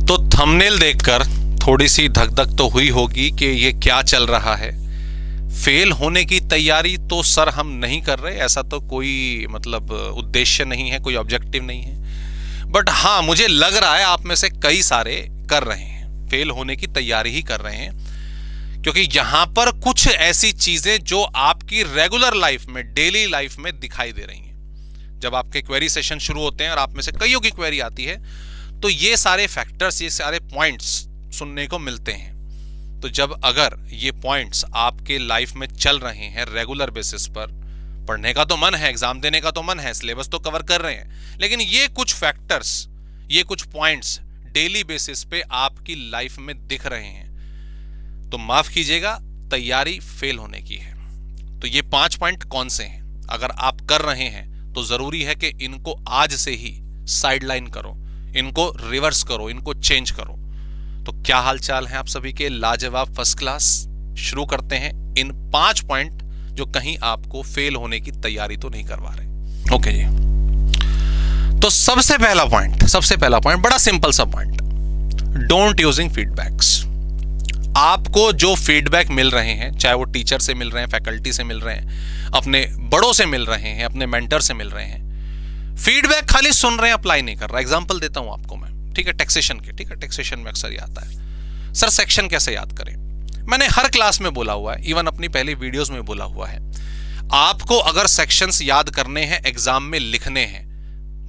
तो थंबनेल देखकर थोड़ी सी धक धक तो हुई होगी कि ये क्या चल रहा है। फेल होने की तैयारी तो सर हम नहीं कर रहे, ऐसा तो कोई मतलब उद्देश्य नहीं है, कोई ऑब्जेक्टिव नहीं है। बट हाँ, मुझे लग रहा है आप में से कई सारे कर रहे हैं, फेल होने की तैयारी ही कर रहे हैं, क्योंकि यहां पर कुछ ऐसी चीजें जो आपकी रेगुलर लाइफ में, डेली लाइफ में दिखाई दे रही हैं। जब आपके क्वेरी सेशन शुरू होते हैं और आप में से कईयों की क्वेरी आती है, तो ये सारे फैक्टर्स, ये सारे पॉइंट्स सुनने को मिलते हैं। तो जब अगर ये पॉइंट्स आपके लाइफ में चल रहे हैं रेगुलर बेसिस पर, पढ़ने का तो मन है, एग्जाम देने का तो मन है, सिलेबस तो कवर कर रहे हैं, लेकिन ये कुछ फैक्टर्स, ये कुछ पॉइंट्स डेली बेसिस पे आपकी लाइफ में दिख रहे हैं, तो माफ कीजिएगा, तैयारी फेल होने की है। तो ये 5 पॉइंट कौन से हैं? अगर आप कर रहे हैं तो जरूरी है कि इनको आज से ही साइडलाइन करो, इनको रिवर्स करो, इनको चेंज करो। तो क्या हालचाल है आप सभी के? लाजवाब, फर्स्ट क्लास। शुरू करते हैं इन 5 पॉइंट जो कहीं आपको फेल होने की तैयारी तो नहीं करवा रहे। ओके जी। तो सबसे पहला पॉइंट बड़ा सिंपल सा पॉइंट, डोंट यूजिंग फीडबैक्स। आपको जो फीडबैक मिल रहे हैं, चाहे वो टीचर से मिल रहे हैं, फैकल्टी से मिल रहे हैं, अपने बड़ों से मिल रहे हैं, अपने मेंटर से मिल रहे हैं, फीडबैक खाली सुन रहे हैं, अप्लाई नहीं कर रहा। एग्जांपल देता हूं आपको मैं, ठीक है, टैक्सेशन के, ठीक है, टैक्सेशन में अक्सर ये आता है, सर सेक्शन कैसे याद करें? मैंने हर क्लास में बोला हुआ है, इवन अपनी पहली वीडियोस में बोला हुआ है, आपको अगर सेक्शंस याद करने हैं, एग्जाम में लिखने हैं,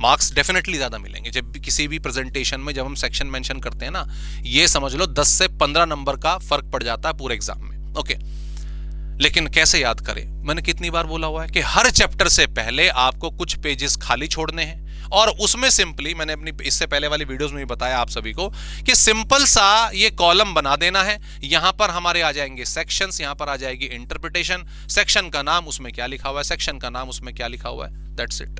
मार्क्स डेफिनेटली ज्यादा मिलेंगे। जब भी किसी भी प्रेजेंटेशन में जब हम सेक्शन मेंशन करते हैं ना, ये समझ लो 10 से 15 नंबर का फर्क पड़ जाता है पूरे एग्जाम में। ओके, लेकिन कैसे याद करें? मैंने कितनी बार बोला हुआ है कि हर चैप्टर से पहले आपको कुछ पेजेस खाली छोड़ने हैं, और उसमें सिंपली, मैंने अपनी इससे पहले वाली वीडियोस में भी बताया आप सभी को कि सिंपल सा ये कॉलम बना देना है। यहां पर हमारे आ जाएंगे सेक्शंस, यहां पर आ जाएगी इंटरप्रिटेशन, सेक्शन का नाम उसमें क्या लिखा हुआ है, सेक्शन का नाम उसमें क्या लिखा हुआ है, दैट्स इट।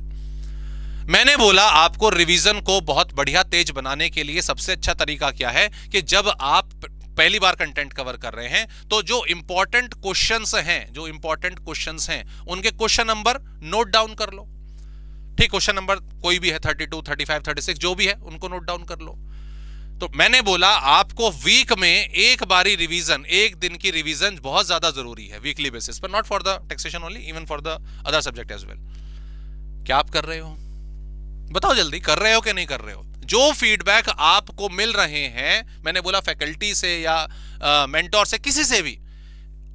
मैंने बोला आपको रिवीजन को बहुत बढ़िया तेज बनाने के लिए सबसे अच्छा तरीका क्या है कि जब आप पहली बार कंटेंट कवर कर रहे हैं, तो जो इंपॉर्टेंट क्वेश्चंस हैं, उनके क्वेश्चन नंबर नोट डाउन कर लो। ठीक, क्वेश्चन नंबर कोई भी है, 32, 35, 36 जो भी है, उनको नोट डाउन कर लो। तो मैंने बोला आपको वीक में एक बारी रिवीजन, एक दिन की रिवीजन बहुत ज्यादा जरूरी है वीकली बेसिस पर, not for the taxation only, even for the other subject as well. क्या आप कर रहे हो? बताओ जल्दी, कर रहे हो कि नहीं कर रहे हो? जो फीडबैक आपको मिल रहे हैं, मैंने बोला फैकल्टी से या मेंटोर से, किसी से भी,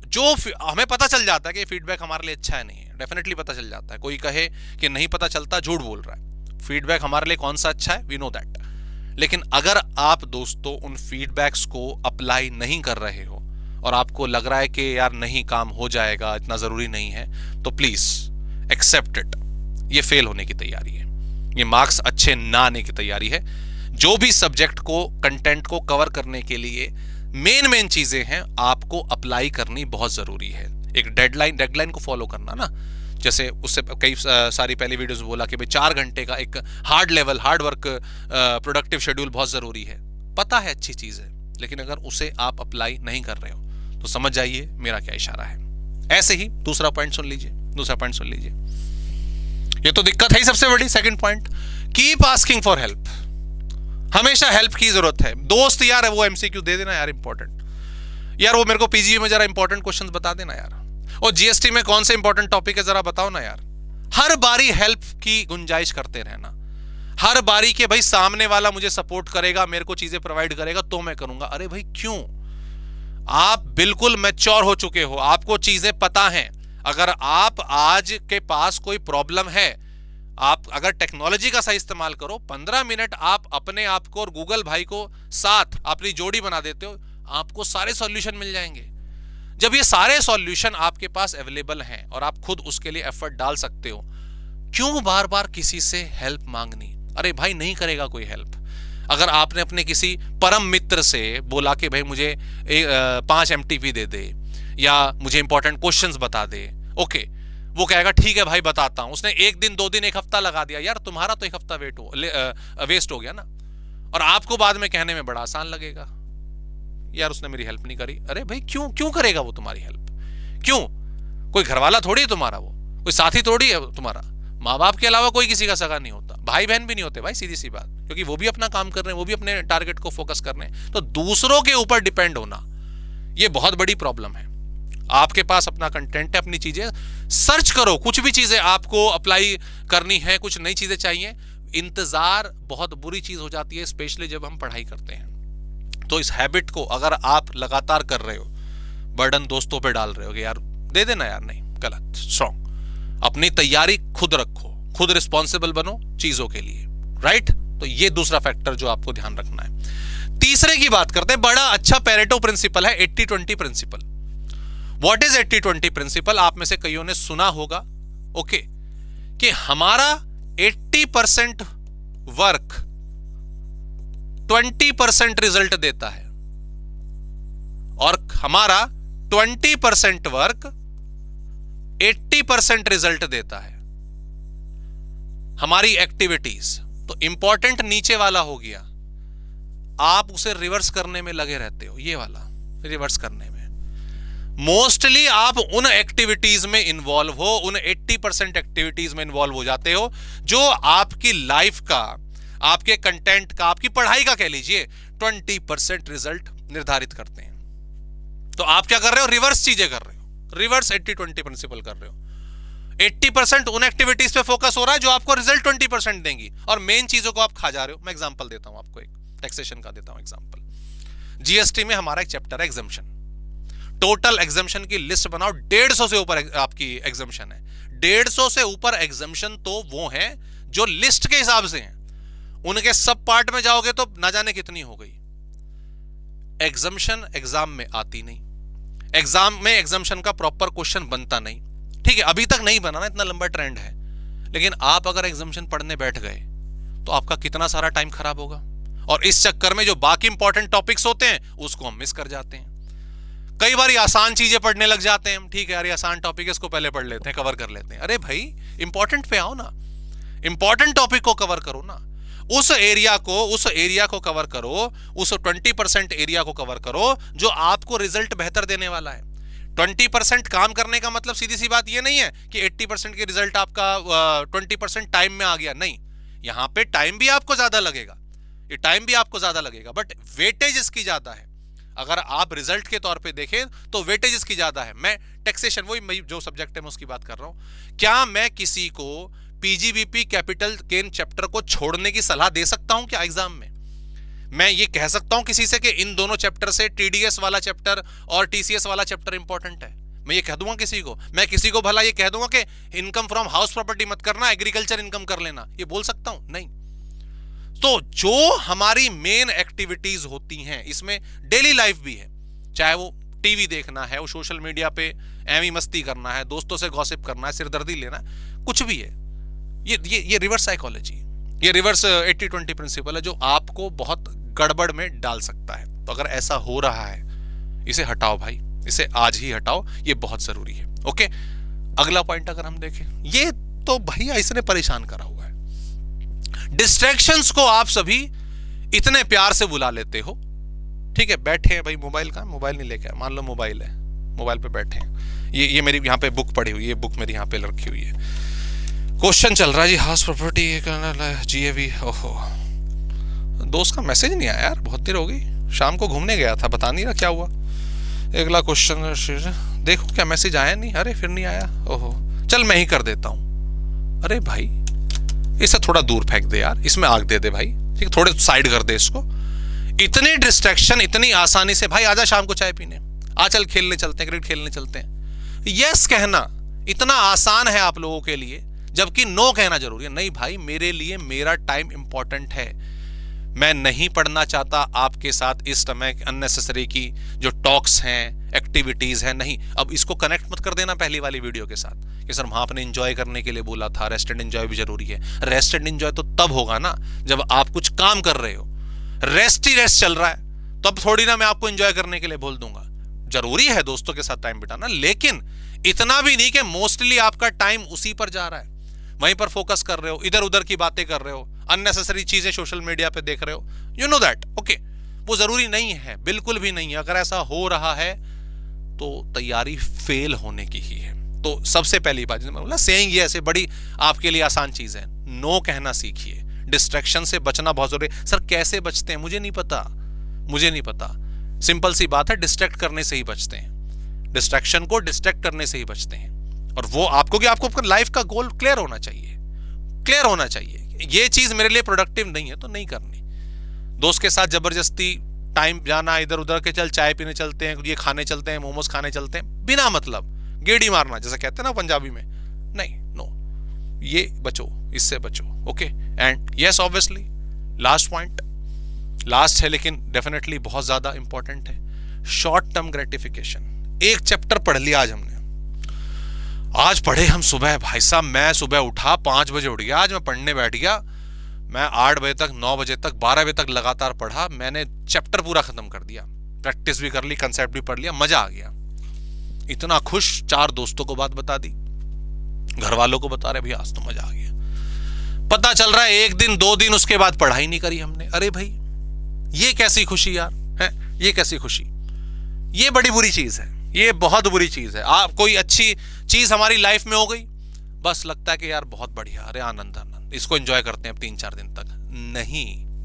जो हमें पता चल जाता है कि फीडबैक हमारे लिए अच्छा है नहीं है, डेफिनेटली पता चल जाता है। कोई कहे कि नहीं पता चलता, झूठ बोल रहा है। फीडबैक हमारे लिए कौन सा अच्छा है, वी नो दैट। लेकिन अगर आप दोस्तों उन फीडबैक्स को अप्लाई नहीं कर रहे हो और आपको लग रहा है कि यार नहीं, काम हो जाएगा, इतना जरूरी नहीं है, तो प्लीज एक्सेप्ट इट। ये फेल होने की तैयारी है, ये मार्क्स अच्छे ना आने की तैयारी है। जो भी सब्जेक्ट को, कंटेंट को कवर करने के लिए मेन चीजें हैं, आपको अप्लाई करनी बहुत जरूरी है। एक डेडलाइन को फॉलो करना ना, जैसे उससे कई सारी पहली वीडियोस में बोला कि भाई 4 घंटे का एक हार्ड वर्क प्रोडक्टिव शेड्यूल बहुत जरूरी है। पता है, अच्छी चीज है, लेकिन अगर उसे आप अप्लाई नहीं कर रहे हो तो समझ जाइए मेरा क्या इशारा है। ऐसे ही दूसरा पॉइंट सुन लीजिए, ये तो दिक्कत है ही सबसे बड़ी। Second point, keep asking for help. हमेशा हेल्प की जरूरत है। दोस्त यार वो एमसीक्यू दे देना यार, इंपॉर्टेंट यार, वो मेरे को पीजीबी में जरा इंपॉर्टेंट क्वेश्चंस बता देना यार, और जीएसटी में कौन से इंपॉर्टेंट टॉपिक है जरा बताओ ना यार। हर बारी हेल्प की गुंजाइश करते रहना, हर बारी के भाई सामने वाला मुझे सपोर्ट करेगा, मेरे को चीजें प्रोवाइड करेगा तो मैं करूंगा। अरे भाई क्यों? आप बिल्कुल मैच्योर हो चुके हो, आपको चीजें पता हैं। अगर आप आज के पास कोई प्रॉब्लम है, आप अगर टेक्नोलॉजी का सही इस्तेमाल करो, 15 मिनट आप अपने आप को और गूगल भाई को साथ अपनी जोड़ी बना देते हो, आपको सारे सॉल्यूशन मिल जाएंगे। जब ये सारे सॉल्यूशन आपके पास अवेलेबल हैं और आप खुद उसके लिए एफर्ट डाल सकते हो, क्यों बार बार किसी से हेल्प मांगनी? अरे भाई नहीं करेगा कोई हेल्प। अगर आपने अपने किसी परम मित्र से बोला कि भाई मुझे 5 MTP दे दे या मुझे इंपॉर्टेंट क्वेश्चंस बता दे, ओके, वो कहेगा ठीक है भाई बताता हूं। उसने 1 दिन 2 दिन 1 हफ्ता लगा दिया, यार तुम्हारा तो 1 हफ्ता वेस्ट हो गया ना, और आपको बाद में कहने में बड़ा आसान लगेगा यार उसने मेरी हेल्प नहीं करी। अरे भाई क्यों करेगा वो तुम्हारी हेल्प? क्यों? कोई घरवाला थोड़ी है तुम्हारा, वो कोई साथी थोड़ी है तुम्हारा, माँ बाप के अलावा कोई किसी का सगा नहीं होता। भाई बहन भी नहीं होते भाई, सीधी सी बात, क्योंकि वो भी अपना काम कर रहे हैं, वो भी अपने टारगेट को फोकस कर रहे हैं। तो दूसरों के ऊपर डिपेंड होना ये बहुत बड़ी प्रॉब्लम है। आपके पास अपना कंटेंट है, अपनी चीजें सर्च करो, कुछ भी चीजें आपको अप्लाई करनी है, कुछ नई चीजें चाहिए, इंतजार बहुत बुरी चीज हो जाती है, स्पेशली जब हम पढ़ाई करते हैं। तो इस हैबिट को अगर आप लगातार कर रहे हो, बर्डन दोस्तों पे डाल रहे हो कि यार दे देना यार, नहीं, गलत, स्ट्रॉन्ग। अपनी तैयारी खुद रखो, खुद रिस्पॉन्सिबल बनो चीजों के लिए, राइट। तो ये दूसरा फैक्टर जो आपको ध्यान रखना है। तीसरे की बात करते हैं, बड़ा अच्छा पेरेटो प्रिंसिपल है, 80-20 प्रिंसिपल। What is 80-20 principal? आप में से कईयों ने सुना होगा, ओके, कि हमारा 80% वर्क 20% रिजल्ट देता है, और हमारा 20% वर्क 80% रिजल्ट देता है, हमारी एक्टिविटीज। तो इंपॉर्टेंट नीचे वाला हो गया, आप उसे रिवर्स करने में लगे रहते हो, ये वाला रिवर्स करने में। मोस्टली आप उन एक्टिविटीज में इन्वॉल्व हो, उन 80% एक्टिविटीज में इन्वॉल्व हो जाते हो जो आपकी लाइफ का, आपके कंटेंट का, आपकी पढ़ाई का कह लीजिए 20% रिजल्ट निर्धारित करते हैं। तो आप क्या कर रहे हो? रिवर्स चीजें कर रहे हो, रिवर्स 80-20 प्रिंसिपल कर रहे हो। 80% उन एक्टिविटीज पे फोकस हो रहा है जो आपको रिजल्ट 20% देंगी, और मेन चीजों को आप खा जा रहे हो। मैं एग्जांपल देता हूं आपको, एक टैक्सेशन का देता हूं एग्जांपल। जीएसटी में हमारा एक चैप्टर है एग्जम्पशन। टोटल एग्जम्पशन की लिस्ट बनाओ, 150 से ऊपर आपकी एग्जम्पशन है। 150 से ऊपर एग्जम्पशन तो वो हैं जो लिस्ट के हिसाब से हैं, उनके सब पार्ट में जाओगे तो ना जाने कितनी हो गई। एग्जम्पशन एग्जाम में आती नहीं, एग्जाम में एग्जम्पशन का प्रॉपर क्वेश्चन बनता नहीं, ठीक है, अभी तक नहीं बना ना, इतना लंबा ट्रेंड है। लेकिन आप अगर एग्जम्पशन पढ़ने बैठ गए तो आपका कितना सारा टाइम खराब होगा, और इस चक्कर में जो बाकी इंपॉर्टेंट टॉपिक्स होते हैं उसको हम मिस कर जाते हैं। कई बार आसान चीजें पढ़ने लग जाते हैं, ठीक है यार ये आसान टॉपिक है, इसको पहले पढ़ लेते हैं, कवर कर लेते हैं। अरे भाई इंपॉर्टेंट पे आओ ना, इंपॉर्टेंट टॉपिक को कवर करो ना, उस एरिया को कवर करो, उस 20% एरिया को कवर करो जो आपको रिजल्ट बेहतर देने वाला है। 20% काम करने का मतलब सीधी सी बात ये नहीं है कि 80% के रिजल्ट आपका 20% टाइम में आ गया, नहीं, यहां पे टाइम भी आपको ज्यादा लगेगा, ये टाइम भी आपको ज्यादा लगेगा, बट वेटेज इसकी ज्यादा है। अगर आप रिजल्ट के तौर पे देखें तो वेटेज इसकी ज्यादा है। मैं टैक्सेशन, वही जो सब्जेक्ट है मैं उसकी बात कर रहा हूं। क्या मैं किसी को पीजीबीपी कैपिटल गेन चैप्टर को छोड़ने की सलाह दे सकता हूं क्या एग्जाम में? मैं ये कह सकता हूं किसी से कि इन दोनों चैप्टर से टीडीएस वाला चैप्टर और टीसीएस वाला चैप्टर इंपॉर्टेंट है? मैं ये कह दूंगा किसी को? मैं किसी को भला ये कह दूंगा कि इनकम फ्रॉम हाउस प्रॉपर्टी मत करना, एग्रीकल्चर इनकम कर लेना? ये बोल सकता हूं? नहीं। तो जो हमारी मेन एक्टिविटीज होती हैं, इसमें डेली लाइफ भी है, चाहे वो टीवी देखना है, वो सोशल मीडिया पे एवी मस्ती करना है, दोस्तों से गॉसिप करना है, सिरदर्दी लेना, कुछ भी है, ये रिवर्स साइकोलॉजी, ये रिवर्स 80-20 प्रिंसिपल है जो आपको बहुत गड़बड़ में डाल सकता है। तो अगर ऐसा हो रहा है, इसे हटाओ भाई, इसे आज ही हटाओ, ये बहुत जरूरी है। ओके, अगला पॉइंट अगर हम देखें, ये तो भैया इसने परेशान करा हुआ है। डिस्ट्रैक्शंस को आप सभी इतने प्यार से बुला लेते हो, ठीक है, बैठे हैं भाई, मोबाइल का, मोबाइल नहीं लेके, मान लो मोबाइल है, मोबाइल पे बैठे हैं, ये मेरी यहाँ पे बुक पड़ी हुई है, बुक मेरी यहाँ पे रखी हुई है, क्वेश्चन चल रहा है जी, हाउस प्रॉपर्टी जीएवी। ओहो, दोस्त का मैसेज नहीं आया यार, बहुत देर हो गई, शाम को घूमने गया था, बता नहीं रहा क्या हुआ। अगला क्वेश्चन देखो क्या मैसेज आया, नहीं, अरे फिर नहीं आया, ओहो, चल मैं ही कर देता हूं। अरे भाई इसे थोड़ा दूर फेंक दे यार, इसमें आग दे दे भाई, ठीक, थोड़े साइड कर दे इसको। इतनी डिस्ट्रैक्शन इतनी आसानी से, भाई आजा शाम को चाय पीने, आ चल खेलने चलते हैं, क्रिकेट खेलने चलते हैं, यस कहना इतना आसान है आप लोगों के लिए, जबकि नो कहना जरूरी है। नहीं भाई, मेरे लिए मेरा टाइम इंपॉर्टेंट है, मैं नहीं पढ़ना चाहता आपके साथ इस समय अननेसेसरी की जो टॉक्स हैं, एक्टिविटीज हैं, नहीं। अब इसको कनेक्ट मत कर देना पहली वाली वीडियो के साथ कि सर वहां आपने एंजॉय करने के लिए बोला था, रेस्ट एंड एंजॉय भी जरूरी है। रेस्ट एंड एंजॉय तो तब होगा ना जब आप कुछ काम कर रहे हो, रेस्ट ही रेस्ट चल रहा है, तब थोड़ी ना मैं आपको एंजॉय करने के लिए बोल दूंगा। जरूरी है दोस्तों के साथ टाइम बिताना, लेकिन इतना भी नहीं कि मोस्टली आपका टाइम उसी पर जा रहा है, वहीं पर फोकस कर रहे हो, इधर उधर की बातें कर रहे हो, अननेसेसरी चीजें सोशल मीडिया पे देख रहे हो, यू नो दैट, ओके, वो जरूरी नहीं है, बिल्कुल भी नहीं है। अगर ऐसा हो रहा है तो तैयारी फेल होने की ही है। तो सबसे पहली बात, सेइंग ये ऐसे बड़ी आपके लिए आसान चीज है, नो कहना सीखिए। डिस्ट्रैक्शन से बचना बहुत जरूरी है। सर कैसे बचते हैं? मुझे नहीं पता। सिंपल सी बात है, डिस्ट्रैक्ट करने से ही बचते हैं। डिस्ट्रैक्शन को डिस्ट्रैक्ट करने से ही बचते हैं। और वो आपको कि आपको अपना लाइफ का गोल क्लियर होना चाहिए। ये चीज मेरे लिए प्रोडक्टिव नहीं है तो नहीं करनी। दोस्त के साथ जबरदस्ती टाइम जाना, इधर उधर के चल चाय पीने चलते हैं, ये खाने चलते हैं, मोमोज खाने चलते हैं, बिना मतलब गेड़ी मारना जैसे कहते हैं ना पंजाबी में, नहीं, नो, ये बचो, इससे बचो। Okay, and yes obviously last point, last है लेकिन डेफिनेटली बहुत ज्यादा इंपॉर्टेंट है, शॉर्ट टर्म ग्रेटिफिकेशन। एक चैप्टर पढ़ लिया आज पढ़े हम सुबह, भाई साहब मैं सुबह उठा 5 बजे उठ गया, आज मैं पढ़ने बैठ गया, मैं 8 बजे तक, 9 बजे तक, 12 बजे तक लगातार पढ़ा, मैंने चैप्टर पूरा खत्म कर दिया, प्रैक्टिस भी कर ली, कंसेप्ट भी पढ़ लिया, मजा आ गया, इतना खुश, 4 दोस्तों को बात बता दी, घर वालों को बता रहे भैया आज तो मजा आ गया। पता चल रहा है 1 दिन 2 दिन उसके बाद पढ़ाई नहीं करी हमने। अरे भाई ये कैसी खुशी यार है, ये कैसी खुशी, ये बड़ी बुरी चीज है, ये बहुत बुरी चीज है। आप कोई अच्छी चीज हमारी लाइफ में हो गई, बस लगता है कि यार बहुत बढ़िया, अरे आनंद, इसको एंजॉय करते हैं अब 3-4 दिन तक।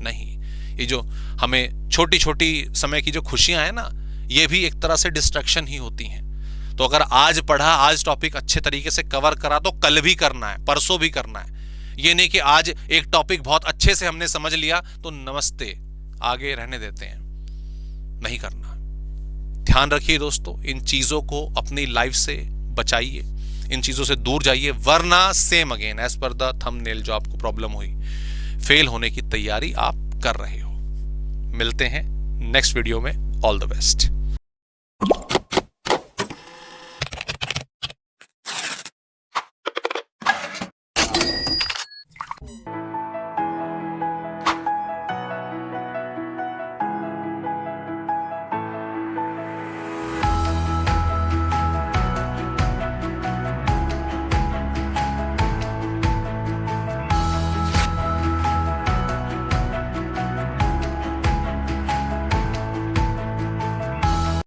नहीं, ये जो हमें छोटी छोटी समय की जो खुशियां हैं ना, ये भी एक तरह से डिस्ट्रैक्शन ही होती हैं। तो अगर आज पढ़ा, आज टॉपिक अच्छे तरीके से कवर करा, तो कल भी करना है, परसों भी करना है। ये नहीं कि आज एक टॉपिक बहुत अच्छे से हमने समझ लिया तो नमस्ते, आगे रहने देते हैं, नहीं करना। ध्यान रखिए दोस्तों, इन चीजों को अपनी लाइफ से बचाइए, इन चीजों से दूर जाइए, वरना same again as per the thumbnail जो आपको प्रॉब्लम हुई, फेल होने की तैयारी आप कर रहे हो। मिलते हैं नेक्स्ट वीडियो में, ऑल द बेस्ट।